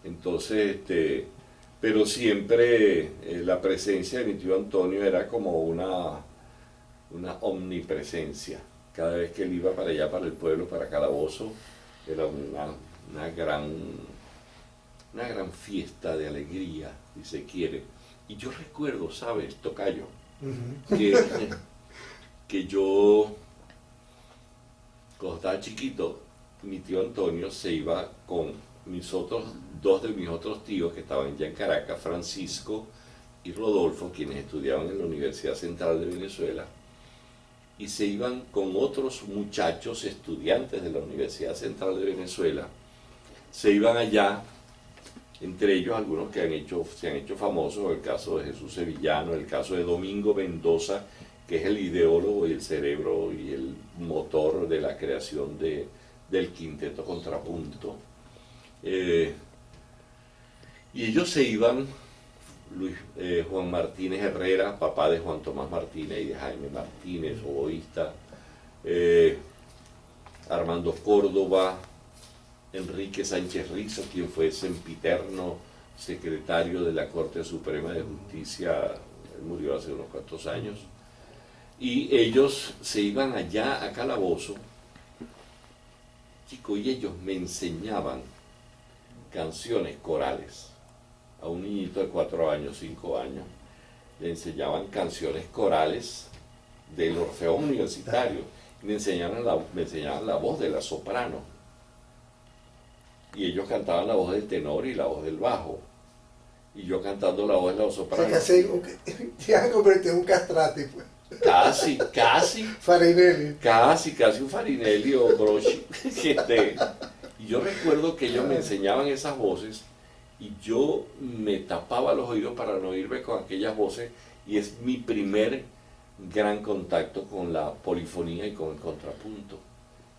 Entonces, pero siempre la presencia de mi tío Antonio era como una omnipresencia. Cada vez que él iba para allá, para el pueblo, para Calabozo, era una gran, una gran fiesta de alegría, si se quiere. Y yo recuerdo, ¿sabes, tocayo? Que, que yo, cuando estaba chiquito, mi tío Antonio se iba con dos de mis otros tíos que estaban ya en Caracas, Francisco y Rodolfo, quienes estudiaban en la Universidad Central de Venezuela, y se iban con otros muchachos estudiantes de la Universidad Central de Venezuela, se iban allá, entre ellos algunos que se han hecho famosos, el caso de Jesús Sevillano, el caso de Domingo Mendoza, que es el ideólogo y el cerebro y el motor de la creación del quinteto Contrapunto. Y ellos se iban, Juan Martínez Herrera, papá de Juan Tomás Martínez y de Jaime Martínez, oboísta, Armando Córdoba, Enrique Sánchez Rizo, quien fue sempiterno secretario de la Corte Suprema de Justicia, él murió hace unos cuantos años, y ellos se iban allá a Calabozo, chico, y ellos me enseñaban canciones corales. A un niñito de 4 años, 5 años, le enseñaban canciones corales del Orfeón Universitario. Me enseñaban la voz de la soprano. Y ellos cantaban la voz del tenor y la voz del bajo. Y yo cantando la voz de la soprano. O sea, se han convertido en un castrati, pues. Casi. Farinelli. Casi un Farinelli o Brochi. Y yo recuerdo que ellos me enseñaban esas voces y yo me tapaba los oídos para no oírme con aquellas voces, y es mi primer gran contacto con la polifonía y con el contrapunto.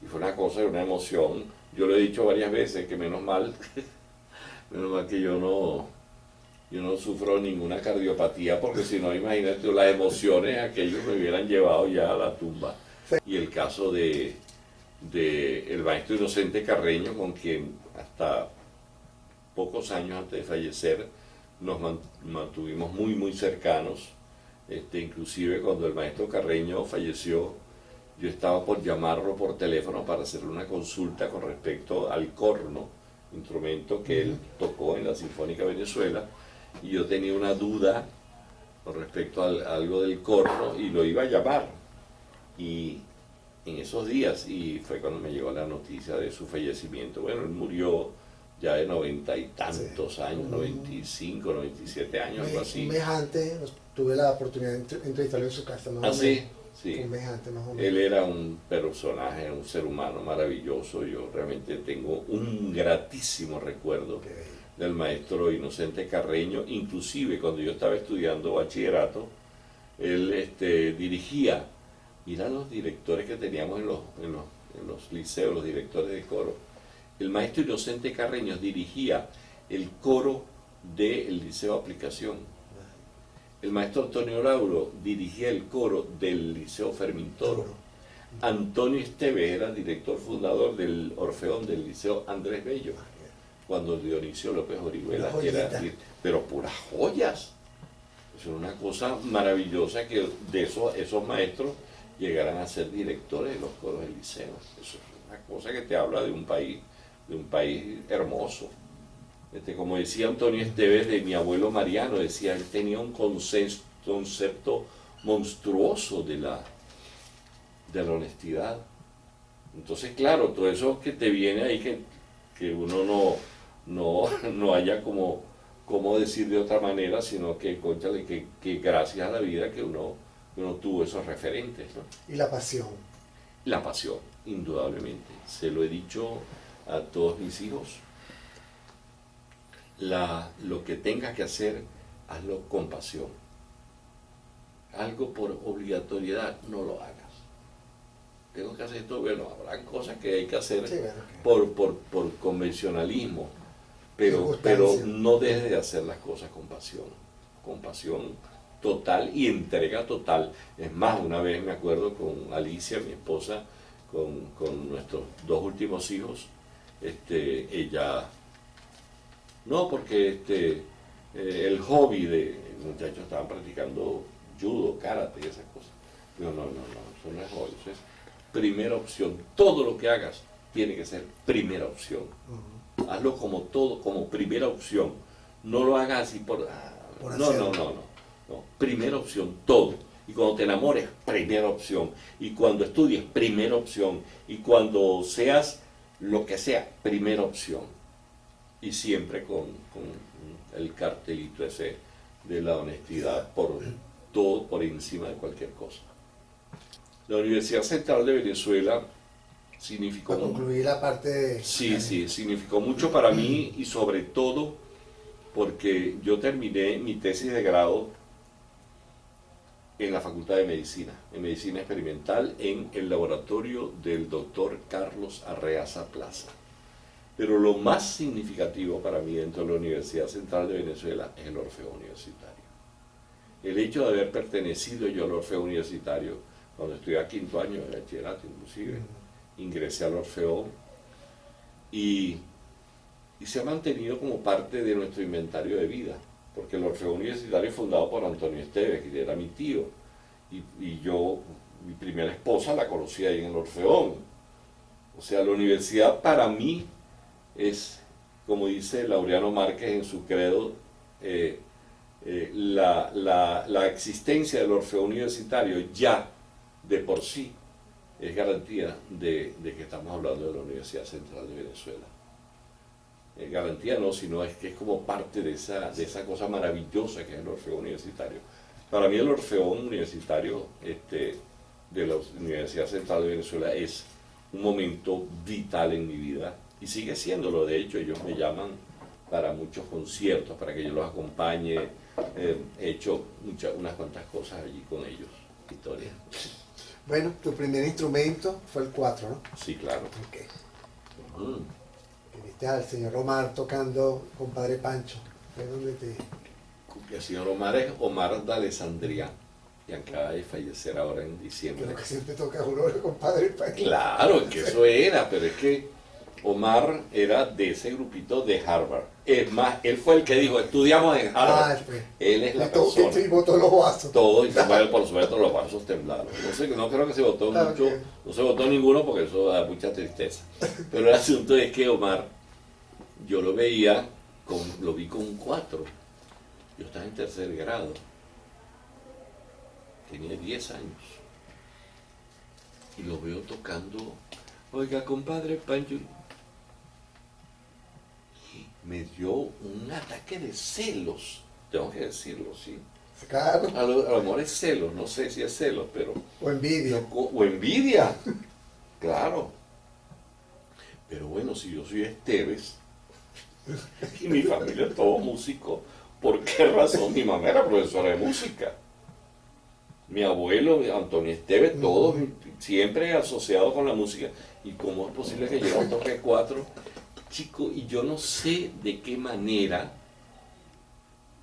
Y fue una cosa, una emoción. Yo lo he dicho varias veces que menos mal que yo no sufro ninguna cardiopatía, porque si no, imagínate, las emociones aquellos me hubieran llevado ya a la tumba. Y el caso de el maestro Inocente Carreño, con quien hasta pocos años antes de fallecer nos mantuvimos muy cercanos. Inclusive cuando el maestro Carreño falleció, yo estaba por llamarlo por teléfono para hacerle una consulta con respecto al corno, instrumento que él tocó en la Sinfónica Venezuela, y yo tenía una duda con respecto a algo del corno y lo iba a llamar. Y en esos días, y fue cuando me llegó la noticia de su fallecimiento. Bueno, él murió ya de 90 y tantos años, 95, 97 años, algo así. Un mes antes tuve la oportunidad de entrevistarlo en su casa. ¿Ah, sí? Sí. Un mes antes, más o menos. Él era un personaje, un ser humano maravilloso. Yo realmente tengo un gratísimo recuerdo del maestro Inocente Carreño. Inclusive cuando yo estaba estudiando bachillerato, él dirigía. Mira los directores que teníamos en los liceos, los directores de coro. El maestro Inocente Carreño dirigía el coro del Liceo Aplicación. El maestro Antonio Lauro dirigía el coro del Liceo Fermín Toro. Antonio Esteves era director fundador del Orfeón del Liceo Andrés Bello, cuando Dionisio López Orihuela era, pero puras joyas. Es una cosa maravillosa que de esos maestros llegaran a ser directores de los coros del liceo. Eso es una cosa que te habla de un país hermoso. Como decía Antonio Esteves de mi abuelo Mariano, decía, él tenía un concepto monstruoso de la honestidad. Entonces, claro, todo eso que te viene ahí que uno no haya como decir de otra manera, sino que, cónchale, que gracias a la vida que uno tuvo esos referentes, ¿no? Y la pasión. La pasión, indudablemente. Se lo he dicho a todos mis hijos. Lo que tengas que hacer, hazlo con pasión. Algo por obligatoriedad, no lo hagas. Tengo que hacer esto, bueno, habrán cosas que hay que hacer, sí, bueno, por convencionalismo, pero no dejes de hacer las cosas con pasión total y entrega total. Es más, una vez me acuerdo con Alicia, mi esposa, con nuestros 2 últimos hijos, ella No, porque el hobby de muchachos estaban practicando judo, karate y esas cosas. No, eso no es hobby, eso es primera opción. Todo lo que hagas tiene que ser primera opción. Hazlo como todo, como primera opción. No lo hagas así por no. Primera opción, todo. Y cuando te enamores, primera opción. Y cuando estudies, primera opción. Y cuando seas lo que sea, primera opción. Y siempre con el cartelito ese de la honestidad por todo, por encima de cualquier cosa. La Universidad Central de Venezuela significó... Para concluir la parte de... Sí, significó mucho para mí y sobre todo porque yo terminé mi tesis de grado en la Facultad de Medicina, en Medicina Experimental, en el laboratorio del doctor Carlos Arreaza Plaza. Pero lo más significativo para mí dentro de la Universidad Central de Venezuela es el Orfeo Universitario. El hecho de haber pertenecido yo al Orfeo Universitario, cuando estudié a quinto año de bachillerato inclusive, ingresé al Orfeo y se ha mantenido como parte de nuestro inventario de vida, porque el Orfeo Universitario es fundado por Antonio Esteves, que era mi tío, y yo, mi primera esposa la conocí ahí en el Orfeón. O sea, la universidad para mí es, como dice Laureano Márquez en su credo, la existencia del Orfeo Universitario ya de por sí es garantía de que estamos hablando de la Universidad Central de Venezuela. Garantía no, sino es que es como parte de esa cosa maravillosa que es el Orfeo Universitario. Para mí el Orfeo Universitario de la Universidad Central de Venezuela es un momento vital en mi vida y sigue siéndolo. De hecho, ellos me llaman para muchos conciertos, para que yo los acompañe. He hecho unas cuantas cosas allí con ellos. Victoria. Bueno, tu primer instrumento fue el 4, ¿no? Sí, claro. Okay. Viste al señor Omar tocando con Padre Pancho. ¿Fue donde te...? El señor Omar es Omar de Alessandria, y acaba de fallecer ahora en diciembre. Creo que siempre toca uno con Padre Pancho. Claro, que eso era, pero es que Omar era de ese grupito de Harvard. Es más, él fue el que dijo, estudiamos en Harvard. Él es la persona. Y botó los vasos. Todo, y por supuesto los vasos temblaron. No creo que se votó mucho, no se votó ninguno porque eso da mucha tristeza. Pero el asunto es que Omar, yo lo veía, lo vi con un 4. Yo estaba en tercer grado. Tenía 10 años. Y lo veo tocando, oiga, compadre Pancho. Me dio un ataque de celos, tengo que decirlo, sí. Claro. A lo mejor es celos, no sé si es celos, pero... O envidia. O envidia, claro. Pero bueno, si yo soy Esteves, y mi familia es todo músico, ¿por qué razón? Mi mamá era profesora de música. Mi abuelo, Antonio Esteves, todos siempre asociados con la música. ¿Y cómo es posible que yo no toque 4? Chico, y yo no sé de qué manera,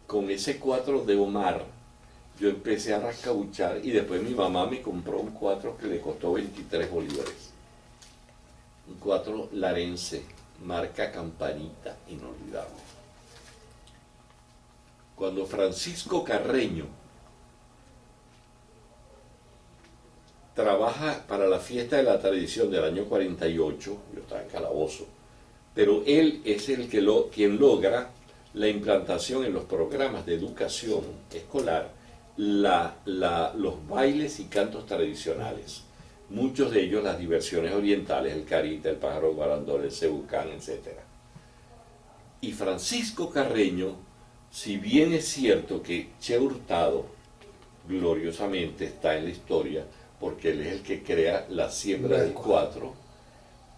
con ese 4 de Omar, yo empecé a rascabuchar y después mi mamá me compró un 4 que le costó 23 bolívares. Un 4 larense, marca Campanita, inolvidable. Cuando Francisco Carreño trabaja para la fiesta de la tradición del año 48, yo estaba en Calabozo, pero él es quien logra la implantación en los programas de educación escolar, los bailes y cantos tradicionales, muchos de ellos las diversiones orientales, el carita, el pájaro guarandón, el cebucán, etc. Y Francisco Carreño, si bien es cierto que Che Hurtado gloriosamente está en la historia, porque él es el que crea la siembra del 4,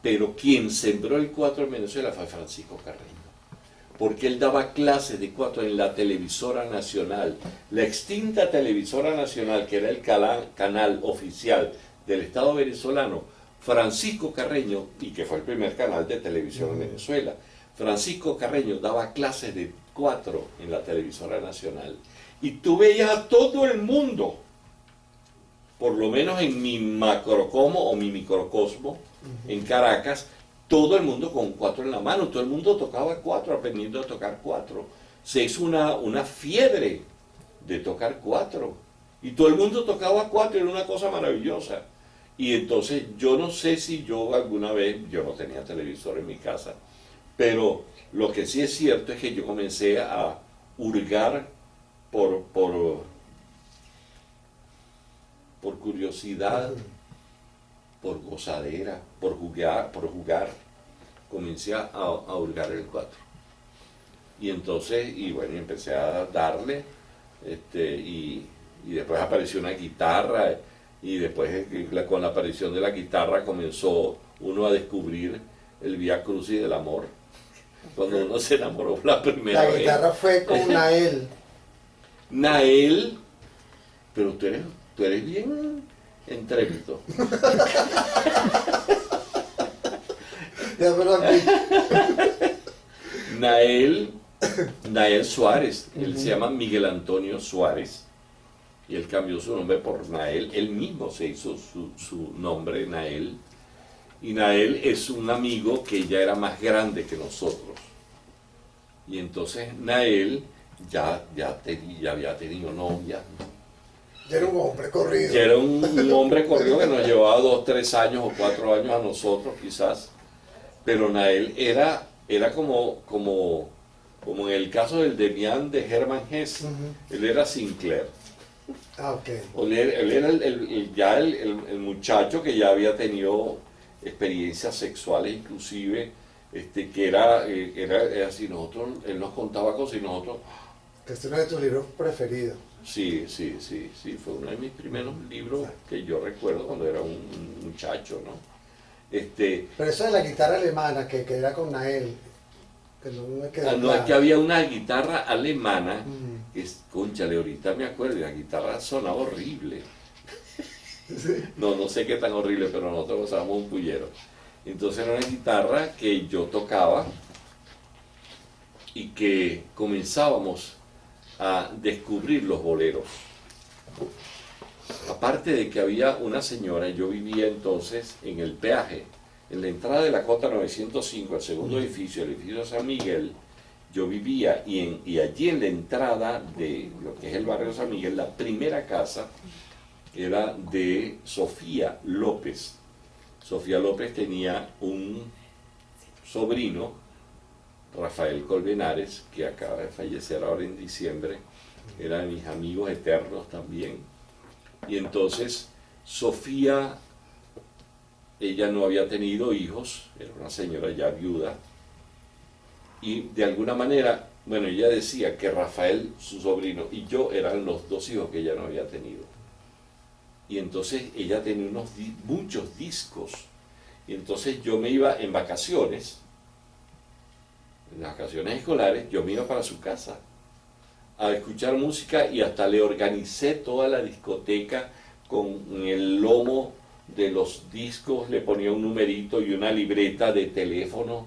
pero quien sembró el 4 en Venezuela fue Francisco Carreño, porque él daba clases de 4 en la televisora nacional, la extinta televisora nacional, que era el canal oficial del Estado venezolano. Francisco Carreño, y que fue el primer canal de televisión en Venezuela, Francisco Carreño daba clases de 4 en la televisora nacional, y tú veías a todo el mundo, por lo menos en mi macrocosmo o mi microcosmo, en Caracas, todo el mundo con 4 en la mano, todo el mundo tocaba 4, aprendiendo a tocar 4. Se hizo una fiebre de tocar 4. Y todo el mundo tocaba 4, era una cosa maravillosa. Y entonces yo no sé si yo alguna vez, yo no tenía televisor en mi casa, pero lo que sí es cierto es que yo comencé a hurgar por curiosidad, por gozadera, por jugar, comencé a hurgar el 4. Y entonces, y bueno, empecé a darle, y después apareció una guitarra, y después con la aparición de la guitarra comenzó uno a descubrir el Vía Crucis del amor, cuando uno se enamoró por la primera vez. La guitarra fue con Nael. Nael, pero tú eres bien intrépido. Ya, pero Nael Suárez, él se llama Miguel Antonio Suárez, y él cambió su nombre por Nael, él mismo se hizo su nombre, Nael, y Nael es un amigo que ya era más grande que nosotros, y entonces Nael ya había tenido novia. Ya era un hombre corrido. Ya era un hombre corrido que nos llevaba 2, 3 años o 4 años a nosotros quizás, pero Nael era como en el caso del Demián de Hermann Hesse, él era Sinclair. Ah, ok. Él era el muchacho que ya había tenido experiencias sexuales, inclusive, que era así, él nos contaba cosas y nosotros... Que este es uno de tus libros preferidos. Sí, fue uno de mis primeros libros que yo recuerdo cuando era un muchacho, ¿no? Pero eso de la guitarra alemana, que era con Nael, que no me quedó no, claro. es que había una guitarra alemana, que cónchale, ahorita me acuerdo, y la guitarra sonaba horrible. No sé qué tan horrible, pero nosotros usábamos un pullero. Entonces era una guitarra que yo tocaba y que comenzábamos a descubrir los boleros. Aparte de que había una señora, yo vivía entonces en el peaje, en la entrada de la Cota 905, el segundo edificio, el edificio San Miguel, yo vivía, y allí en la entrada de lo que es el barrio San Miguel, la primera casa era de Sofía López. Sofía López tenía un sobrino, Rafael Colmenares, que acaba de fallecer ahora en diciembre, era de mis amigos eternos también. Y entonces Sofía, ella no había tenido hijos, era una señora ya viuda, y de alguna manera, bueno, ella decía que Rafael, su sobrino, y yo eran los 2 hijos que ella no había tenido. Y entonces ella tenía muchos discos, y entonces yo me iba en vacaciones, en las vacaciones escolares, yo me iba para su casa a escuchar música, y hasta le organicé toda la discoteca con el lomo de los discos, le ponía un numerito y una libreta de teléfono,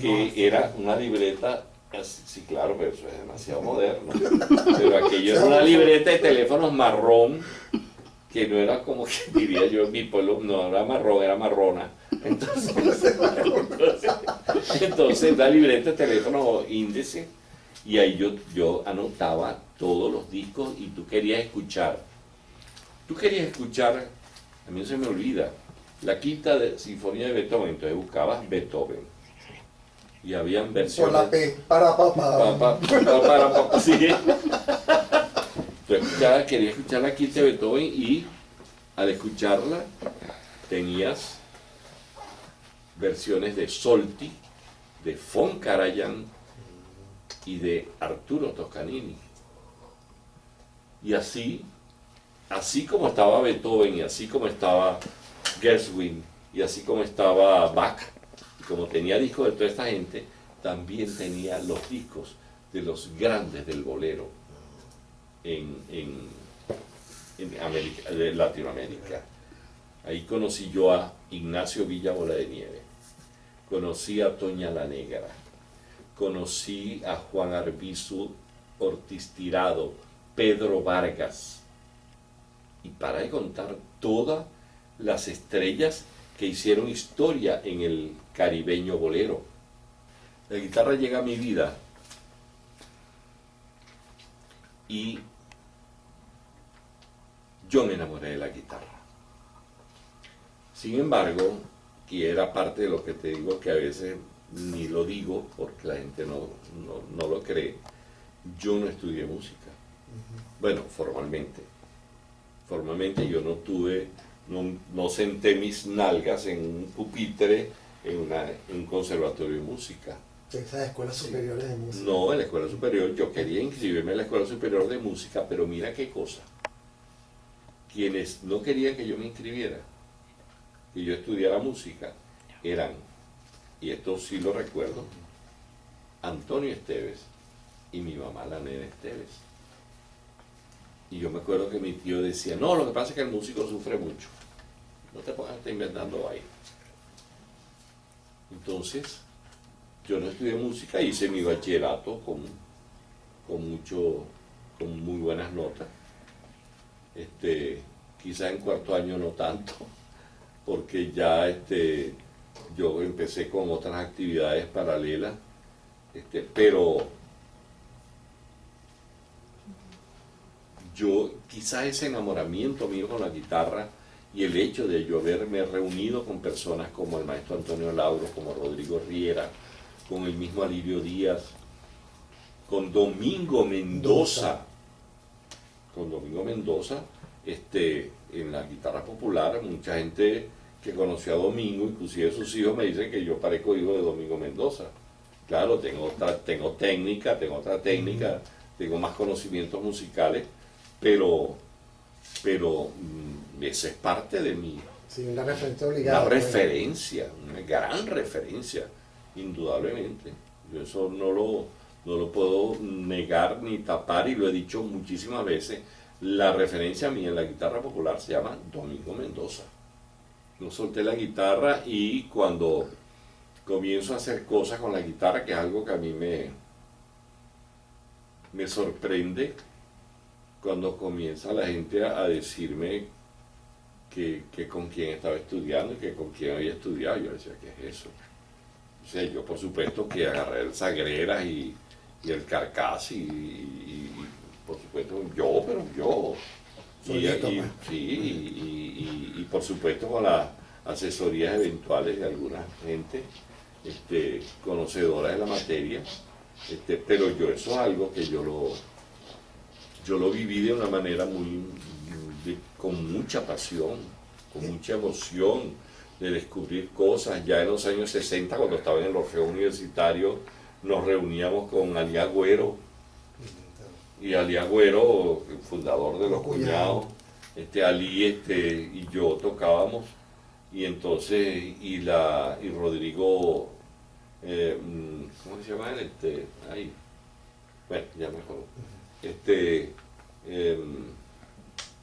que era una libreta, sí claro, pero eso es demasiado moderno, pero aquello era una libreta de teléfonos marrón, que no era como que diría yo en mi pueblo, no era marrón, era marrona. Entonces la libreta de teléfono índice, y ahí yo anotaba todos los discos, y tú querías escuchar, a mí no se me olvida, la quinta sinfonía de Beethoven, entonces buscabas Beethoven, y habían versiones... Por la P, para papá. Sí. Quería escuchar la quinta de Beethoven, y al escucharla tenías versiones de Solti, de von Karajan y de Arturo Toscanini. Y así como estaba Beethoven, y así como estaba Gershwin, y así como estaba Bach, y como tenía discos de toda esta gente, también tenía los discos de los grandes del bolero en Latinoamérica. Ahí conocí yo a Ignacio Villa Bola de Nieve, conocí a Toña la Negra, conocí a Juan Arbizu Ortiz Tirado, Pedro Vargas, y para de contar todas las estrellas que hicieron historia en el caribeño bolero. La guitarra llega a mi vida y yo me enamoré de la guitarra. Sin embargo, y era parte de lo que te digo, que a veces ni lo digo porque la gente no lo cree, yo no estudié música. Bueno, formalmente. Formalmente yo no senté mis nalgas en un pupitre en un conservatorio de música. Esas escuelas superiores de música. No, en la escuela superior, yo quería inscribirme en la escuela superior de música, pero mira qué cosa. Quienes no querían que yo me inscribiera, que yo estudiara música, eran, y esto sí lo recuerdo, Antonio Esteves y mi mamá, la nena Esteves. Y yo me acuerdo que mi tío decía, no, lo que pasa es que el músico sufre mucho. No te pongas a estar inventando ahí. Entonces, yo no estudié música, hice mi bachillerato con muy buenas notas. Quizá en cuarto año no tanto, porque ya yo empecé con otras actividades paralelas, pero yo, quizá ese enamoramiento mío con la guitarra y el hecho de yo haberme reunido con personas como el maestro Antonio Lauro, como Rodrigo Riera, con el mismo Alirio Díaz, con Domingo Mendoza, en la guitarra popular, mucha gente que conoció a Domingo, inclusive sus hijos, me dicen que yo parezco hijo de Domingo Mendoza. Claro, tengo otra técnica, tengo más conocimientos musicales, pero esa es parte de mí. Sí, una referencia obligada. Una referencia, una gran referencia, indudablemente. Yo eso no lo puedo negar ni tapar, y lo he dicho muchísimas veces. La referencia mía en la guitarra popular se llama Domingo Mendoza. No solté la guitarra, y cuando comienzo a hacer cosas con la guitarra, que es algo que a mí me sorprende, cuando comienza la gente a decirme que con quién estaba estudiando y que con quién había estudiado, yo decía, ¿qué es eso? O sea, yo por supuesto que agarré el Sagreras y el Carcass y por supuesto yo. Y por supuesto con las asesorías eventuales de alguna gente conocedora de la materia, pero yo eso es algo que yo lo viví de una manera con mucha pasión, con mucha emoción, de descubrir cosas. Ya en los años 60, cuando estaba en el Orfeo Universitario, nos reuníamos con Ali Agüero, y Ali Agüero, el fundador de Los Cuñados, Ali y yo tocábamos, y entonces, y Rodrigo, ¿cómo se llama él? Bueno, ya me acuerdo.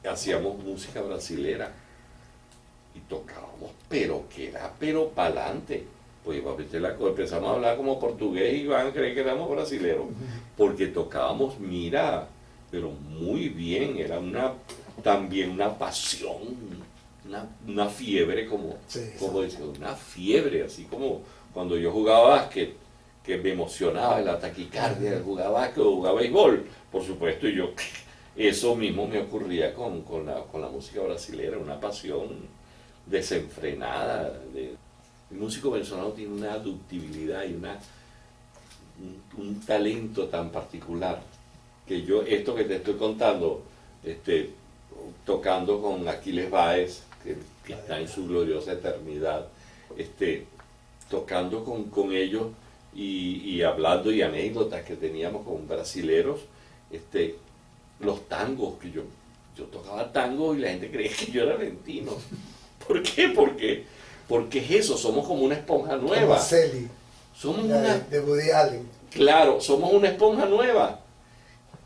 Hacíamos música brasilera y tocábamos, pero pa'lante. Pues empezamos a hablar como portugués y van a creer que éramos brasileros, porque tocábamos, mira, pero muy bien. Era también una pasión, una fiebre, como decía, una fiebre, así como cuando yo jugaba básquet, que me emocionaba la taquicardia, jugaba básquet o jugaba béisbol, por supuesto. Y yo, eso mismo me ocurría con la música brasilera, una pasión desenfrenada. El músico venezolano tiene una ductibilidad y un talento tan particular, que yo, esto que te estoy contando, tocando con Aquiles Báez, que está en su gloriosa eternidad, tocando con ellos y hablando, y anécdotas que teníamos con brasileros, los tangos, que yo tocaba tango y la gente creía que yo era argentino. ¿Por qué? Porque es eso, somos como una esponja nueva. Como Sally, somos de Woody Allen. Claro, somos una esponja nueva,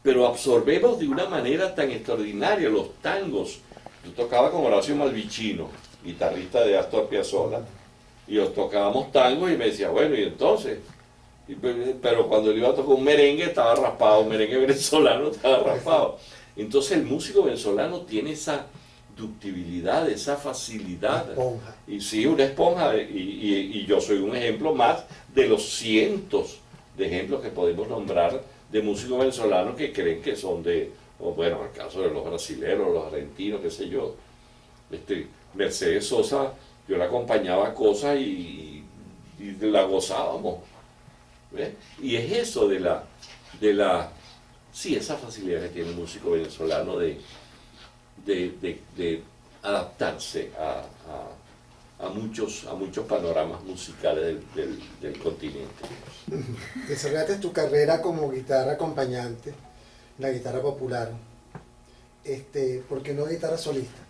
pero absorbemos de una manera tan extraordinaria los tangos. Yo tocaba con Horacio Malvicino, guitarrista de Astor Piazzolla, y los tocábamos tangos, y me decía, bueno, y entonces, pero cuando le iba a tocar un merengue estaba raspado, un merengue venezolano estaba raspado. Entonces el músico venezolano tiene esa ductibilidad, esa facilidad. Una esponja. Y sí, una esponja, y yo soy un ejemplo más de los cientos de ejemplos que podemos nombrar de músicos venezolanos que creen que son o bueno, en el caso de los brasileños, los argentinos, qué sé yo. Mercedes Sosa, yo la acompañaba a cosas y la gozábamos. ¿Ves? Y es eso sí, esa facilidad que tiene el músico venezolano de adaptarse a muchos panoramas musicales del continente. Desarrollaste tu carrera como guitarra acompañante, la guitarra popular. ¿Por qué no guitarra solista?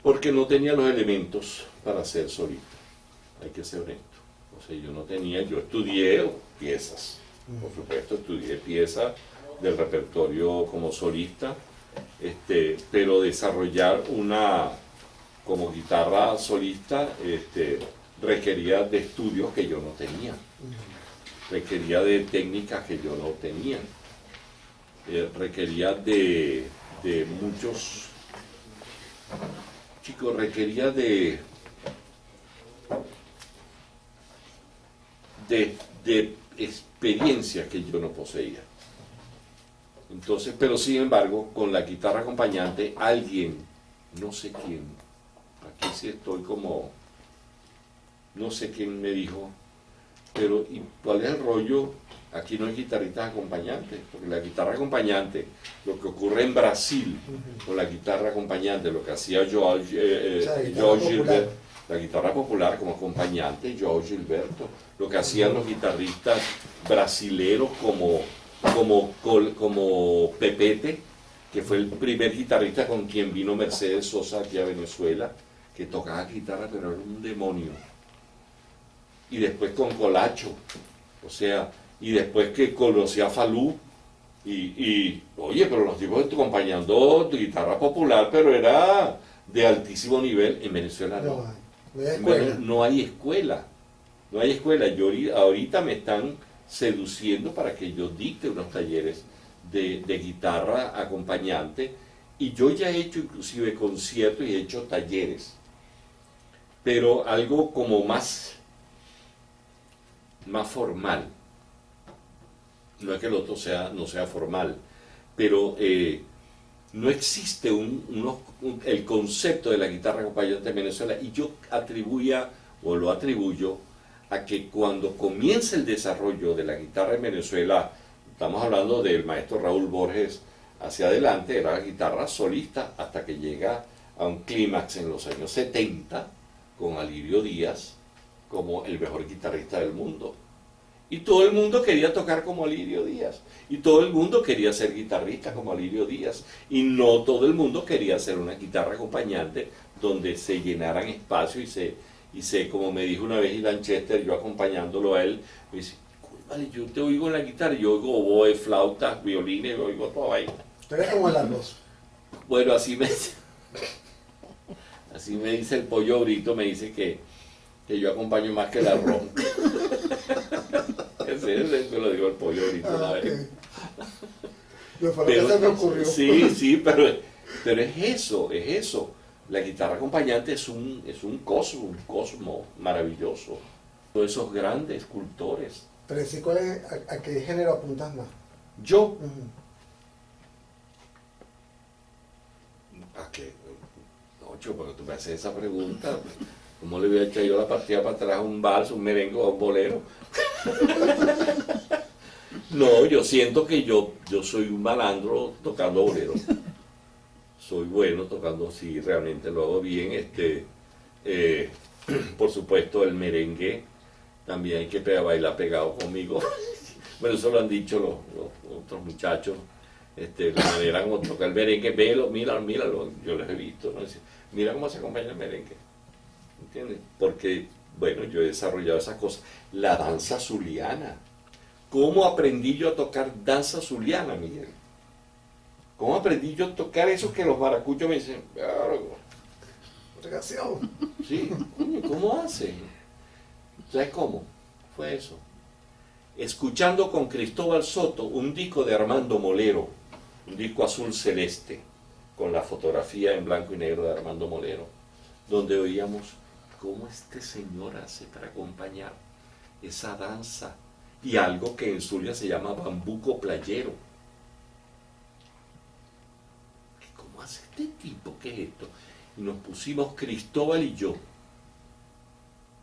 Porque no tenía los elementos para ser solista, hay que ser honesto. O sea, yo estudié piezas, por supuesto, estudié piezas del repertorio como solista, pero desarrollar como guitarra solista, requería de estudios que yo no tenía, requería de técnicas que yo no tenía, requería de muchos chicos, requería de experiencias que yo no poseía. Entonces, pero sin embargo, con la guitarra acompañante, alguien, no sé quién, aquí sí estoy como, no sé quién me dijo, pero ¿y cuál es el rollo? Aquí no hay guitarristas acompañantes, porque la guitarra acompañante, lo que ocurre en Brasil con la guitarra acompañante, lo que hacía João Gilberto, la guitarra popular como acompañante, João Gilberto, lo que hacían los guitarristas brasileros como Pepete, que fue el primer guitarrista con quien vino Mercedes Sosa aquí a Venezuela, que tocaba guitarra pero era un demonio. Y después con Colacho, o sea, y después que conocí a Falú, oye, pero los tipos acompañando guitarra popular, pero era de altísimo nivel. En Venezuela no. No hay escuela. No hay escuela. No hay escuela. Ahorita me están seduciendo para que yo dicte unos talleres de guitarra acompañante, y yo ya he hecho inclusive conciertos y he hecho talleres, pero algo como más formal. No es que el otro no sea formal, pero no existe el concepto de la guitarra acompañante en Venezuela, y yo lo atribuyo a que cuando comienza el desarrollo de la guitarra en Venezuela, estamos hablando del maestro Raúl Borges hacia adelante, era la guitarra solista hasta que llega a un clímax en los años 70 con Alirio Díaz como el mejor guitarrista del mundo. Y todo el mundo quería tocar como Alirio Díaz, y todo el mundo quería ser guitarrista como Alirio Díaz, y no todo el mundo quería hacer una guitarra acompañante donde se llenaran espacio y se, como me dijo una vez Ilan Chester, yo acompañándolo a él, me dice, vale, yo te oigo en la guitarra, yo oigo oboe, flautas, violines, yo oigo toda vaina. Tú eres como el arroz. Bueno, así me dice el Pollo Brito, me dice que yo acompaño más que el arroz. Eso lo digo el Pollo Brito una vez. No fue lo que se me ocurrió. Sí, pero es eso. La guitarra acompañante es un cosmo maravilloso. Todos esos grandes escultores. Pero sí, ¿a qué género apuntas más? Yo. ¿A qué? Ocho, porque tú me haces esa pregunta. ¿Cómo le voy a echar yo la partida para atrás a un vals, un merengue o un bolero? No, yo siento que yo soy un malandro tocando bolero. Soy bueno tocando, sí, realmente lo hago bien. Por supuesto, el merengue también hay que bailar pegado conmigo. Bueno, eso lo han dicho los otros muchachos. La manera como toca el merengue, míralo, yo les he visto, ¿no? Mira cómo se acompaña el merengue, ¿entiendes? Porque, bueno, yo he desarrollado esas cosas. La danza zuliana. ¿Cómo aprendí yo a tocar danza zuliana, Miguel? ¿Cómo aprendí yo a tocar eso que los maracuchos me dicen? Regación. Sí, coño, ¿cómo hacen? ¿Sabes cómo? Fue eso. Escuchando con Cristóbal Soto un disco de Armando Molero, un disco azul celeste, con la fotografía en blanco y negro de Armando Molero, donde oíamos cómo este señor hace para acompañar esa danza y algo que en Zulia se llama bambuco playero. ¿Cómo hace este tipo? ¿Qué es esto? Y nos pusimos Cristóbal y yo.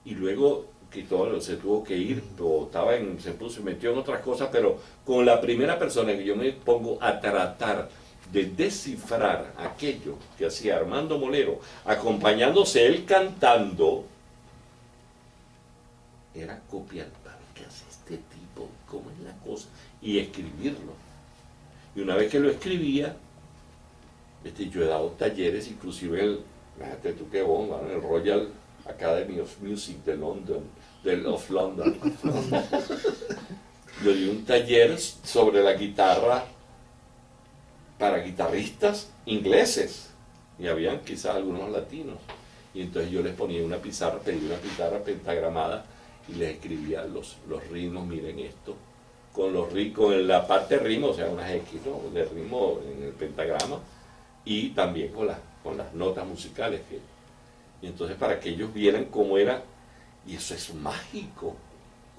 Y luego Cristóbal se tuvo que ir, o se metió en otras cosas, pero con la primera persona que yo me pongo a tratar de descifrar aquello que hacía Armando Molero, acompañándose él cantando, era copiar, ¿qué hace este tipo? ¿Cómo es la cosa? Y escribirlo. Y una vez que lo escribía, yo he dado talleres, inclusive fíjate tú qué bomba, ¿no? El Royal Academy of Music de London, of London. Yo di un taller sobre la guitarra para guitarristas ingleses, y habían quizás algunos latinos. Y entonces yo les ponía una pizarra, pedí una pizarra pentagramada y les escribía los ritmos, miren esto, con la parte ritmo, o sea, unas X, ¿no?, de ritmo en el pentagrama, y también con las notas musicales. Y entonces para que ellos vieran cómo era, y eso es mágico.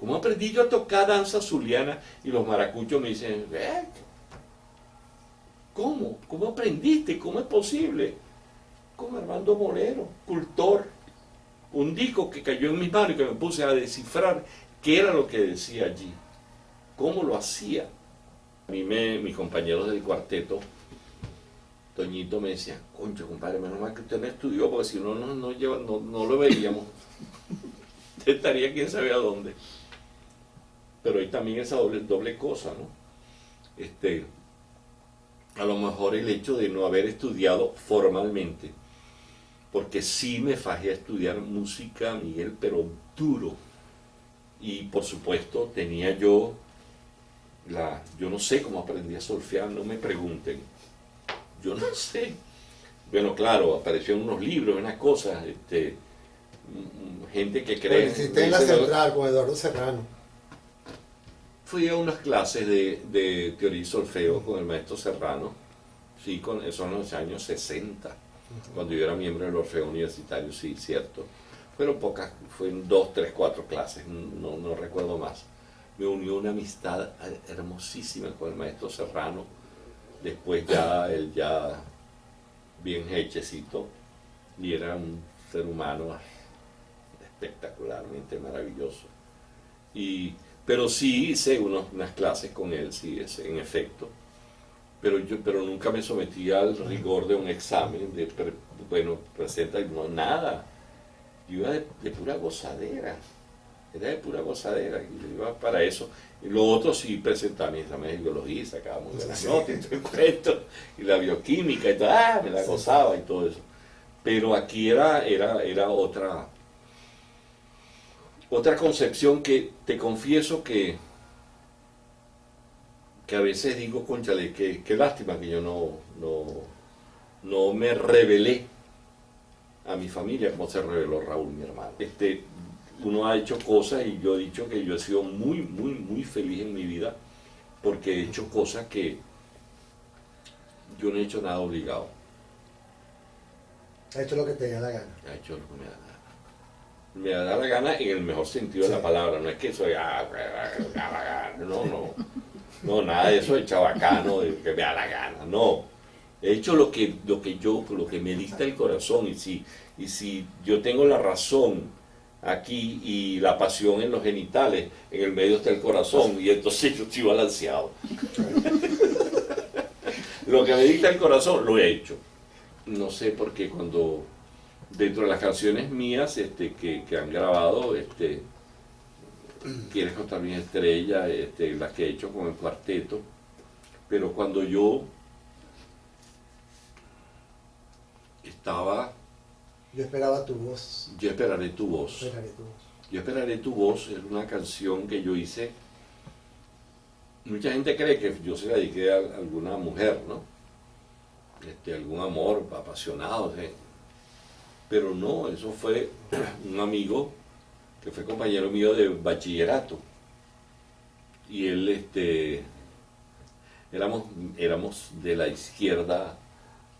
¿Cómo aprendí yo a tocar danza zuliana? Y los maracuchos me dicen, ¿cómo? ¿Cómo aprendiste? ¿Cómo es posible? Con Armando Molero, cultor. Un disco que cayó en mis manos y que me puse a descifrar qué era lo que decía allí, cómo lo hacía. A mí mis compañeros del cuarteto, Toñito me decía, concho, compadre, menos mal que usted no estudió, porque si no, no lo veríamos. Usted estaría quién sabe a dónde. Pero hay también esa doble cosa, ¿no? A lo mejor el hecho de no haber estudiado formalmente, porque sí me fajé a estudiar música, Miguel, pero duro. Y por supuesto tenía yo no sé cómo aprendí a solfear, no me pregunten. Yo no sé. Bueno, claro, aparecieron unos libros, unas cosas, gente que cree... Bueno, hiciste en la central con Eduardo Serrano. Fui a unas clases de teoría y solfeo con el maestro Serrano, sí, eso en los años 60, cuando yo era miembro del Orfeo Universitario, sí, cierto. Fueron pocas, fueron 2, 3, 4 clases, no recuerdo más. Me unió una amistad hermosísima con el maestro Serrano. Después él ya bien hechecito, y era un ser humano espectacularmente maravilloso. Pero sí hice unas clases con él, sí, en efecto. Pero nunca me sometí al rigor de un examen, presenta, no, nada. Yo iba de pura gozadera. Era de pura gozadera, y yo iba para eso. Y lo otro sí presentaba mis exámenes de biología, sacaba muy buenas notas y todo el cuento, y la bioquímica y todo, me la gozaba y todo eso. Pero aquí era otra concepción que te confieso que a veces digo, cónchale, qué lástima que yo no me revelé a mi familia como se reveló Raúl, mi hermano. Uno ha hecho cosas, y yo he dicho que yo he sido muy, muy, muy feliz en mi vida, porque he hecho cosas que yo no he hecho nada obligado. Ha hecho lo que te da la gana. Ha hecho lo que me da la gana. Me da la gana en el mejor sentido de la palabra, no es que soy, no, nada de eso de chabacano, de que me da la gana, no. He hecho lo que me dicta el corazón, y si yo tengo la razón aquí y la pasión en los genitales, en el medio está el corazón, y entonces yo estoy balanceado. Lo que me dicta el corazón lo he hecho. No sé por qué cuando dentro de las canciones mías que han grabado, Quieres contar mi estrella, las que he hecho con el cuarteto, pero cuando yo estaba... Yo esperaba tu voz. Yo esperaré tu voz. Esperaré tu voz. Yo esperaré tu voz es una canción que yo hice. Mucha gente cree que yo se la dediqué a alguna mujer, ¿no? Algún amor apasionado, ¿sí? Pero no, eso fue un amigo que fue compañero mío de bachillerato. Y él, éramos de la izquierda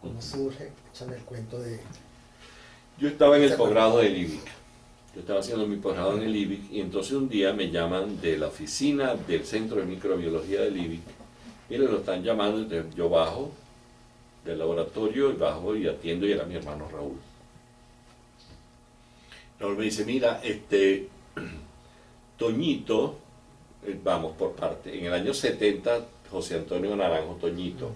¿Cómo surge? Échame el cuento de... Yo estaba en el posgrado del IBIC. Yo estaba haciendo mi posgrado en el IBIC y entonces un día me llaman de la oficina del Centro de Microbiología del IBIC y lo están llamando, entonces yo bajo del laboratorio y bajo y atiendo y era mi hermano Raúl. Raúl me dice, mira, Toñito, vamos por parte, en el año 70, José Antonio Naranjo, Toñito,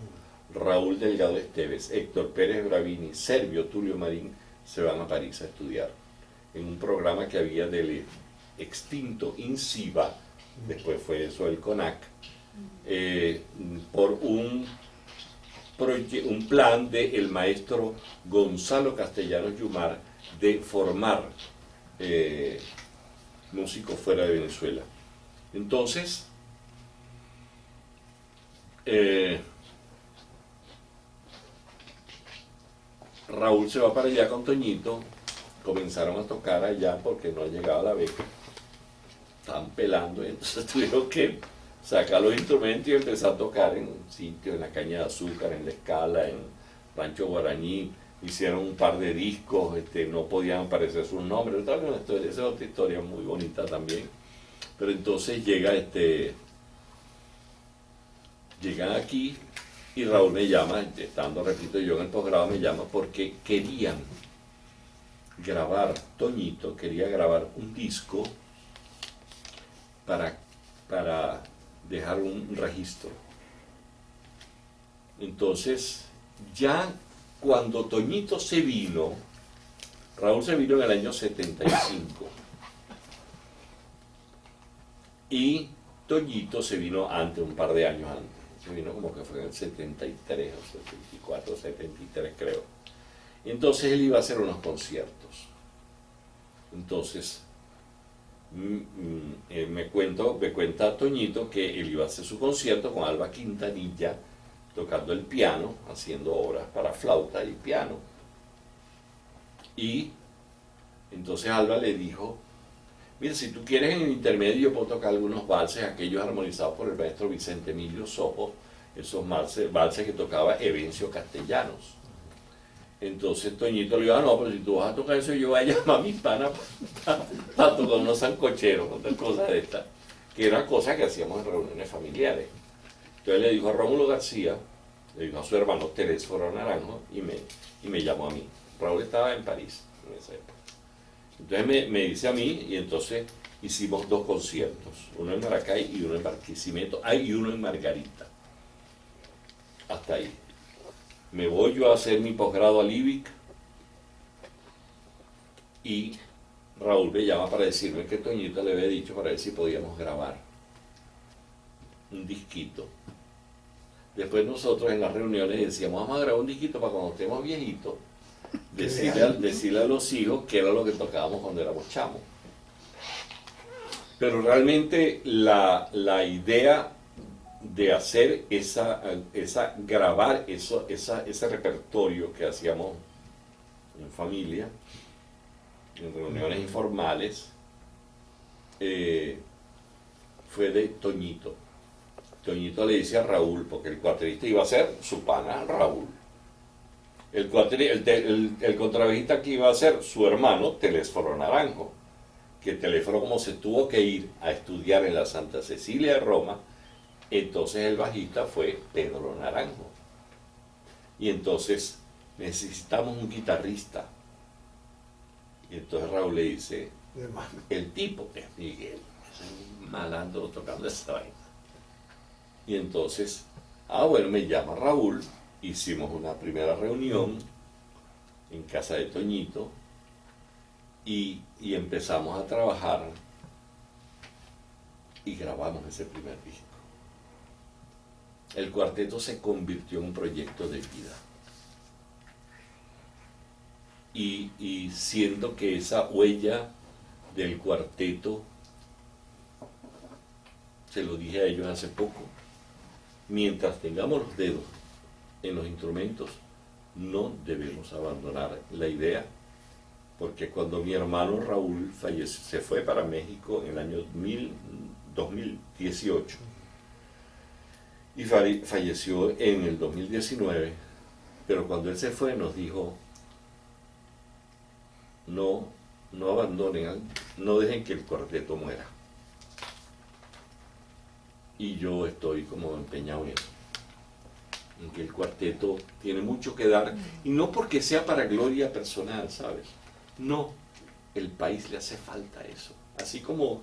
Raúl Delgado Esteves, Héctor Pérez Bravini, Servio Tulio Marín, se van a París a estudiar en un programa que había del extinto INCIBA, después fue eso el CONAC, por un plan del maestro Gonzalo Castellanos Yumar de formar músicos fuera de Venezuela. Entonces, Raúl se va para allá con Toñito, comenzaron a tocar allá porque no llegaba la beca, estaban pelando y entonces tuvieron que sacar los instrumentos y empezar a tocar en un sitio, en la Caña de Azúcar, en La Escala, en Rancho Guaraní, hicieron un par de discos, no podían aparecer sus nombres, esa es otra historia muy bonita también, pero entonces llegan aquí y Raúl me llama, estando, repito, yo en el posgrado me llama porque querían grabar, Toñito quería grabar un disco para dejar un registro. Entonces, ya cuando Toñito se vino, Raúl se vino en el año 75 y Toñito se vino antes, un par de años antes. Se vino como que fue en el 73 o 74, 73 creo. Entonces él iba a hacer unos conciertos. Entonces me cuenta Toñito que él iba a hacer su concierto con Alba Quintanilla tocando el piano, haciendo obras para flauta y piano. Y entonces Alba le dijo, mira, si tú quieres en el intermedio yo puedo tocar algunos valses, aquellos armonizados por el maestro Vicente Emilio Sojo, esos valses que tocaba Evencio Castellanos. Entonces Toñito le dijo, no, pero si tú vas a tocar eso yo voy a llamar a mi pana para tocar unos sancocheros, otras cosas de estas, que era cosa que hacíamos en reuniones familiares. Entonces le dijo a Rómulo García, le dijo a su hermano Telésforo Naranjo y me llamó a mí. Raúl estaba en París en esa época. Entonces me dice a mí y entonces hicimos dos conciertos, uno en Maracay y uno en Barquisimeto, y uno en Margarita. Hasta ahí. Me voy yo a hacer mi posgrado al IBIC y Raúl me llama para decirme que Toñito le había dicho para ver si podíamos grabar un disquito. Después nosotros en las reuniones decíamos, vamos a grabar un disquito para cuando estemos viejitos, decirle a los hijos que era lo que tocábamos cuando éramos chamos. Pero realmente la idea de hacer grabar ese repertorio que hacíamos en familia, en reuniones informales, fue de Toñito. Toñito le dice a Raúl, porque el cuatrista iba a ser su pana Raúl. El contrabajista que iba a ser su hermano Telésforo Naranjo, que Telésforo como se tuvo que ir a estudiar en la Santa Cecilia de Roma, entonces el bajista fue Pedro Naranjo. Y entonces necesitamos un guitarrista. Y entonces Raúl le dice, el tipo es Miguel, es un malandro tocando esa vaina. Y entonces, bueno, me llama Raúl, hicimos una primera reunión en casa de Toñito y empezamos a trabajar y grabamos ese primer disco. El cuarteto se convirtió en un proyecto de vida. Y siento que esa huella del cuarteto, se lo dije a ellos hace poco, mientras tengamos los dedos en los instrumentos, no debemos abandonar la idea, porque cuando mi hermano Raúl falleció, se fue para México en el año 2018 y falleció en el 2019, Pero cuando él se fue nos dijo, no, no abandonen, no dejen que el cuarteto muera. Y yo estoy como empeñado en eso, en que el cuarteto tiene mucho que dar, y no porque sea para gloria personal, ¿sabes? No, el país le hace falta eso. Así como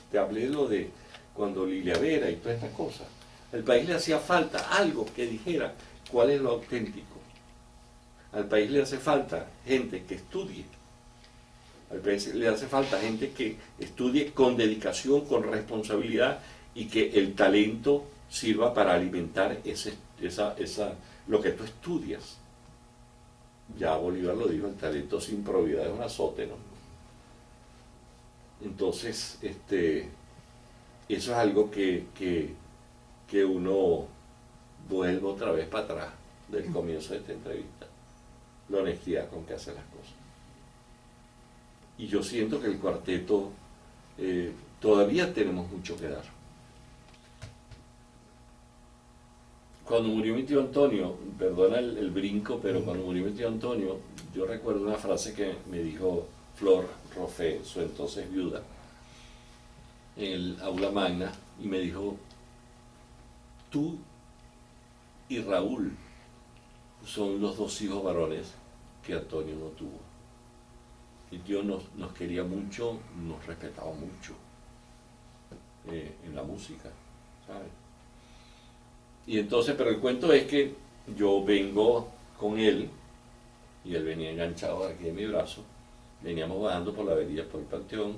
te hablé lo de cuando Lilia Vera y todas estas cosas, al país le hacía falta algo que dijera cuál es lo auténtico. Al país le hace falta gente que estudie. Al país le hace falta gente que estudie con dedicación, con responsabilidad, y que el talento sirva para alimentar lo que tú estudias. Ya Bolívar lo dijo, el talento sin probidad es un azote, ¿no? Entonces, eso es algo que uno vuelve otra vez para atrás del comienzo de esta entrevista. La honestidad con que hace las cosas. Y yo siento que el cuarteto todavía tenemos mucho que dar. Cuando murió mi tío Antonio, perdona el brinco, pero cuando murió mi tío Antonio, yo recuerdo una frase que me dijo Flor Rofé, su entonces viuda, en el aula magna, y me dijo, tú y Raúl son los dos hijos varones que Antonio no tuvo. Mi tío nos quería mucho, nos respetaba mucho en la música, ¿sabes? Y entonces, pero el cuento es que yo vengo con él, y él venía enganchado aquí en mi brazo, veníamos bajando por la avenida por el Panteón,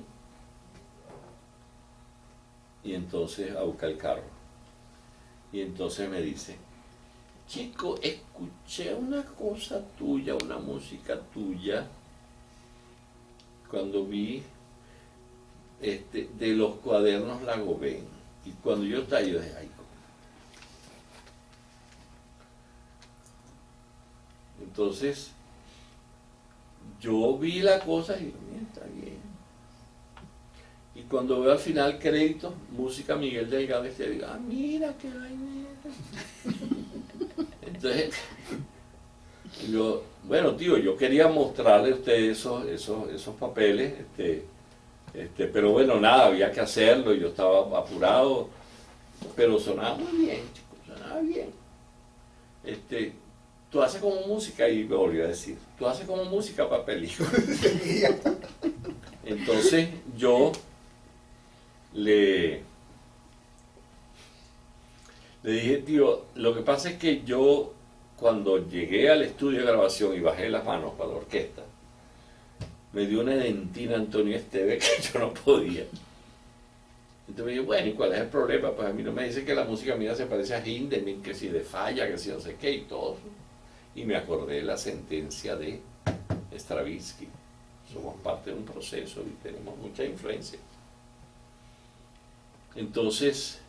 y entonces a buscar el carro. Y entonces me dice, chico, escuché una cosa tuya, una música tuya, cuando vi de los cuadernos Lagobén. Y cuando yo estaba, yo dije, ay, entonces, yo vi la cosa y digo, mira, está bien. Y cuando veo al final crédito, música Miguel Delgado, y te digo, ah, mira qué vaina. Entonces, yo, bueno, tío, yo quería mostrarle a usted esos papeles, pero bueno, nada, había que hacerlo, yo estaba apurado, pero sonaba muy bien, chicos, sonaba bien. Tú haces como música, y me volvió a decir, tú haces como música para película. Entonces yo le dije, tío, lo que pasa es que yo cuando llegué al estudio de grabación y bajé las manos para la orquesta, me dio una dentina Antonio Esteve que yo no podía. Entonces me dije, bueno, ¿y cuál es el problema? Pues a mí no me dice que la música mía se parece a Hindemith, que si de Falla, que si no sé qué y todo. Y me acordé de la sentencia de Stravinsky. Somos parte de un proceso y tenemos mucha influencia. Entonces,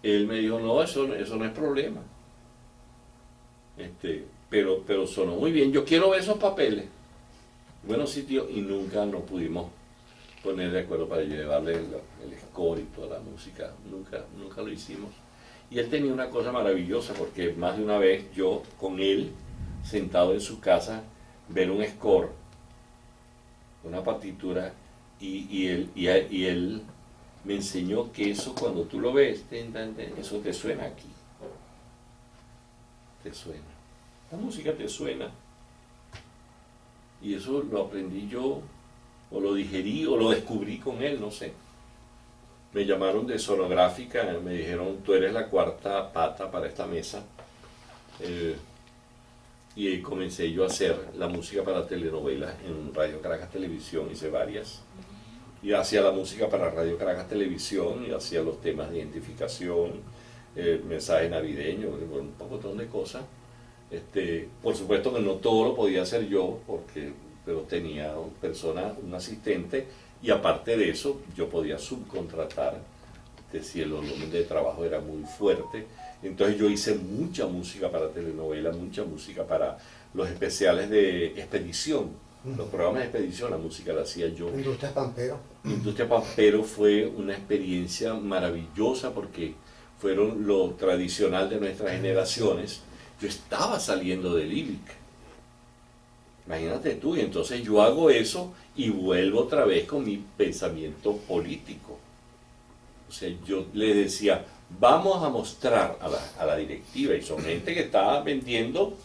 él me dijo, no, eso no es problema. Pero sonó muy bien, yo quiero ver esos papeles. Bueno, sí, tío, y nunca nos pudimos poner de acuerdo para llevarle el score y toda la música, nunca lo hicimos. Y él tenía una cosa maravillosa, porque más de una vez yo con él, sentado en su casa, ver un score, una partitura, y él me enseñó que eso cuando tú lo ves, eso te suena aquí. Te suena. La música te suena. Y eso lo aprendí yo, o lo digerí, o lo descubrí con él, no sé. Me llamaron de Sonográfica, me dijeron, tú eres la cuarta pata para esta mesa. Y ahí comencé yo a hacer la música para telenovelas en Radio Caracas Televisión, hice varias. Y hacía la música para Radio Caracas Televisión, y hacía los temas de identificación, mensajes navideños, un pocotón de cosas. Por supuesto que no todo lo podía hacer yo, pero tenía un asistente, y aparte de eso yo podía subcontratar si el volumen de trabajo era muy fuerte. Entonces yo hice mucha música para telenovelas, mucha música para los especiales de expedición, los programas de expedición, la música la hacía yo. Industria Pampero. Industria Pampero fue una experiencia maravillosa, porque fueron lo tradicional de nuestras generaciones. yo estaba saliendo del IBIC. Imagínate tú, y entonces yo hago eso y vuelvo otra vez con mi pensamiento político. O sea, yo le decía, vamos a mostrar a la directiva, y son gente que está vendiendo,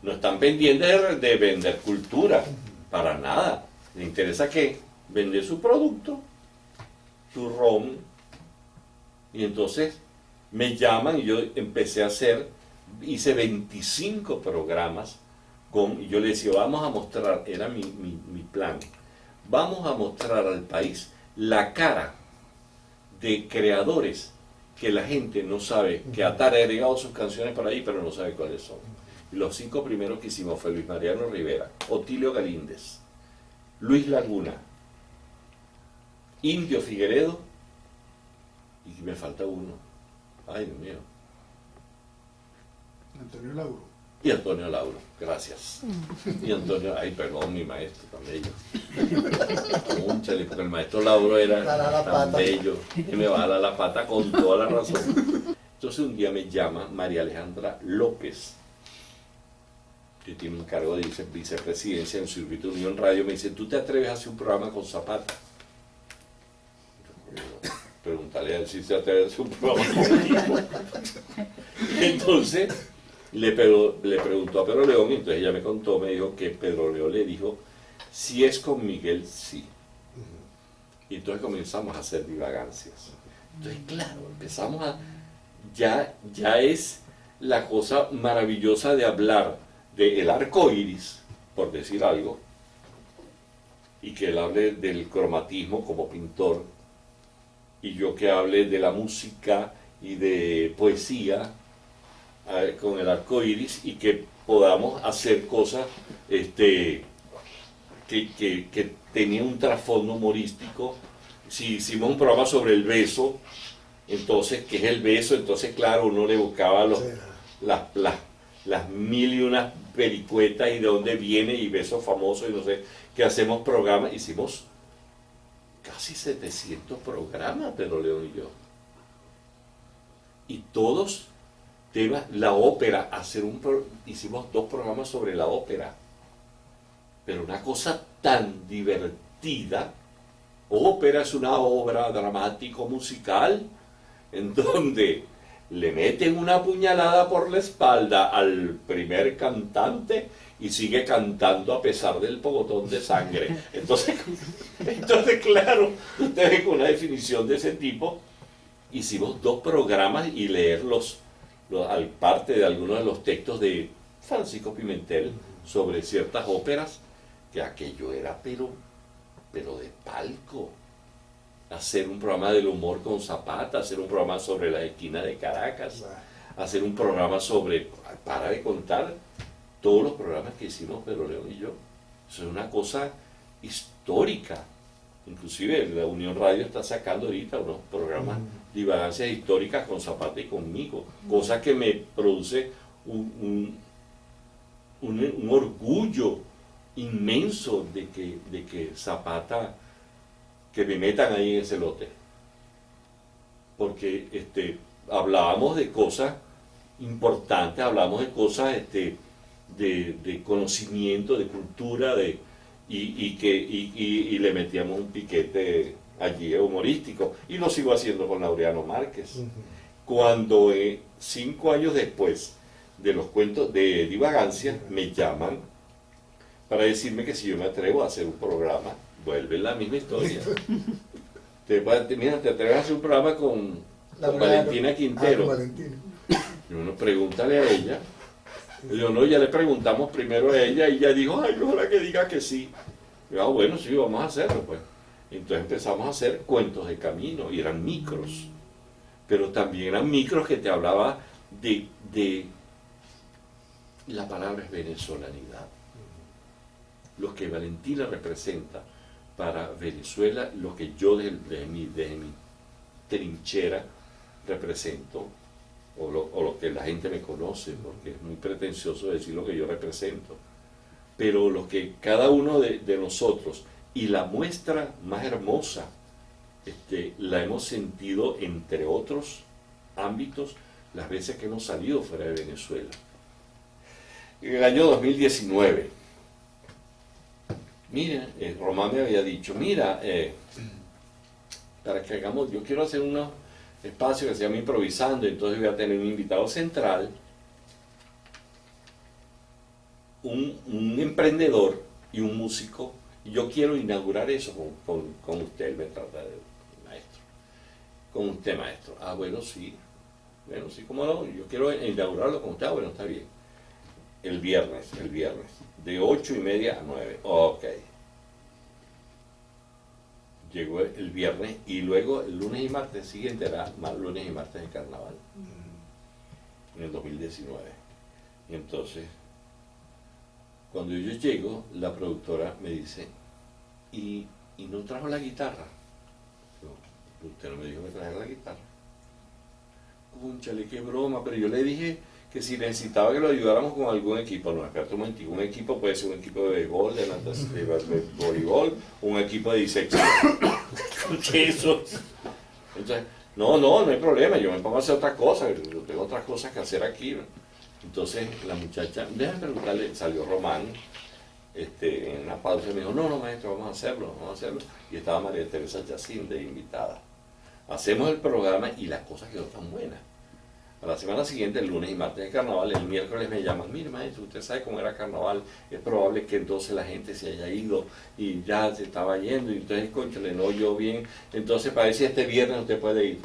no están pendientes de vender cultura, para nada. Les interesa que vender su producto, su ron, y entonces me llaman y yo empecé a hice 25 programas y yo le decía, vamos a mostrar, era mi plan, vamos a mostrar al país la cara de creadores que la gente no sabe, que ha tarareado sus canciones por ahí, pero no sabe cuáles son. Y los 5 primeros que hicimos fue Luis Mariano Rivera, Otilio Galíndez, Luis Laguna, Indio Figueredo, y me falta uno. Ay, Dios mío. Antonio Lauro. Y Antonio Lauro, gracias. Y Antonio, ay, perdón, mi maestro, tan bello. Cónchale, porque el maestro Lauro era tan bello, que me va a dar la pata con toda la razón. Entonces un día me llama María Alejandra López, que tiene un cargo de vicepresidencia en el Circuito Unión Radio, me dice, ¿tú te atreves a hacer un programa con Zapata? Pregúntale a él si se atreve a hacer un programa conmigo. Entonces le preguntó a Pedro León, y entonces ella me contó, me dijo que Pedro León le dijo, si es con Miguel, sí. Y entonces comenzamos a hacer divagancias. Entonces, claro, empezamos ya es la cosa maravillosa de hablar del arco iris, por decir algo, y que él hable del cromatismo como pintor, y yo que hable de la música y de poesía con el arco iris, y que podamos hacer cosas que tenían un trasfondo humorístico. Si hicimos un programa sobre el beso, entonces, ¿qué es el beso? Entonces, claro, uno le buscaba las mil y unas vericuetas y de dónde viene, y besos famosos, y no sé, que hacemos programas. Hicimos casi 700 programas, Pedro León y yo. Y todos temas, la ópera, hicimos 2 programas sobre la ópera. Pero una cosa tan divertida. Ópera es una obra dramático-musical en donde le meten una puñalada por la espalda al primer cantante y sigue cantando a pesar del pogotón de sangre. Entonces claro, usted ve con una definición de ese tipo. Hicimos 2 programas y leer al parte de algunos de los textos de Francisco Pimentel sobre ciertas óperas, que aquello era pero de palco. Hacer un programa del humor con Zapata, hacer un programa sobre la esquina de Caracas, hacer un programa para de contar todos los programas que hicimos Pedro León y yo. Eso es una cosa histórica. Inclusive la Unión Radio está sacando ahorita unos programas de divagancias históricas con Zapata y conmigo, cosa que me produce un orgullo inmenso de que Zapata, que me metan ahí en ese lote, porque hablábamos de cosas importantes, hablábamos de cosas de conocimiento, de cultura, y le metíamos un piquete allí humorístico, y lo sigo haciendo con Laureano Márquez. Cuando 5 años después de los cuentos de divagancia me llaman para decirme que si yo me atrevo a hacer un programa, vuelve la misma historia. Mira, te atreves a hacer un programa con Valentina Quintero. Y uno, pregúntale a ella. Y yo, no, ya le preguntamos primero a ella, y ella dijo, ay, ojalá que diga que sí. Y yo, bueno, sí, vamos a hacerlo, pues. Entonces empezamos a hacer cuentos de camino, y eran micros. Pero también eran micros que te hablaba de la palabra es venezolanidad. Lo que Valentina representa para Venezuela, lo que yo desde mi trinchera represento, o lo que la gente me conoce, porque es muy pretencioso decir lo que yo represento, pero lo que cada uno de nosotros, y la muestra más hermosa, la hemos sentido, entre otros ámbitos, las veces que hemos salido fuera de Venezuela. En el año 2019, mira, Román me había dicho, mira, para que hagamos, yo quiero hacer unos espacios que se llama Improvisando, entonces voy a tener un invitado central, un emprendedor y un músico, y yo quiero inaugurar eso con usted, él me trata de maestro, con usted maestro. Ah, bueno, sí, cómo no, yo quiero inaugurarlo con usted, ah, bueno, está bien. El viernes, de 8:30 a 9, ok. Llegó el viernes y luego el lunes y martes siguiente era más lunes y martes de carnaval, en el 2019. Y entonces, cuando yo llego, la productora me dice, ¿y no trajo la guitarra? No, usted no me dijo que trajera la guitarra. Cónchale, qué broma, pero yo le dije que si necesitaba que lo ayudáramos con algún equipo. No, espérate un momentico, un equipo puede ser un equipo de béisbol, de natación, de voleibol, un equipo de disección. ¿Qué eso? Entonces, no hay problema, yo me pongo a hacer otras cosas, yo tengo otras cosas que hacer aquí, ¿no? Entonces la muchacha, déjame preguntarle, salió Román, en una pausa y me dijo, no maestro, vamos a hacerlo. Y estaba María Teresa Yacín de invitada. Hacemos el programa y las cosas quedó tan buenas. A la semana siguiente, el lunes y martes de carnaval, el miércoles me llaman, mire maestro, usted sabe cómo era carnaval, es probable que entonces la gente se haya ido y ya se estaba yendo, y entonces, cónchale, no oyó bien, entonces parece este viernes usted puede ir.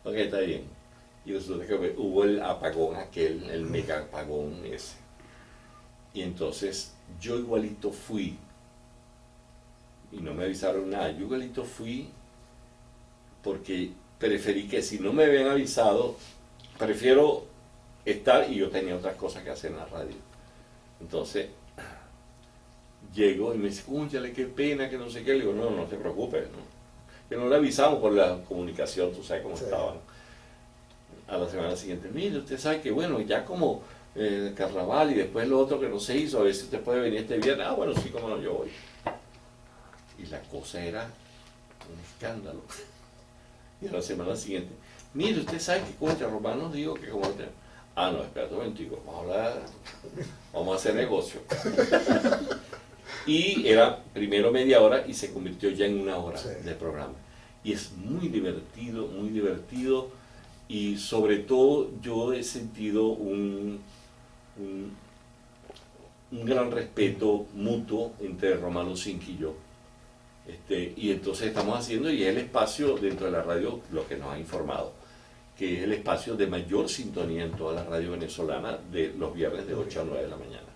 Ok, está bien. Y resulta que hubo el apagón aquel, el mega apagón ese. Y entonces yo igualito fui, y no me avisaron nada, yo igualito fui porque preferí que si no me habían avisado, prefiero estar, y yo tenía otras cosas que hacer en la radio. Entonces, llego y me dice, cónchale, qué pena, que no sé qué. Le digo, no te preocupes, ¿no? Que no le avisamos por la comunicación, tú sabes cómo estaban. A la semana siguiente, mire, usted sabe que bueno, ya como el carnaval y después lo otro que no se hizo, a ver si usted puede venir este viernes. Ah, bueno, sí, cómo no, yo voy. Y la cosa era un escándalo. Y a la semana siguiente, mire, usted sabe que contra Román nos dijo que como... Ah, no, espérate un momentico, vamos a hacer negocio. Y era primero media hora y se convirtió ya en una hora de programa. Y es muy divertido, y sobre todo yo he sentido un gran respeto mutuo entre Román Osinski y yo. Y entonces estamos haciendo, y es el espacio dentro de la radio, lo que nos ha informado, que es el espacio de mayor sintonía en toda la radio venezolana de los viernes de 8 a 9 de la mañana.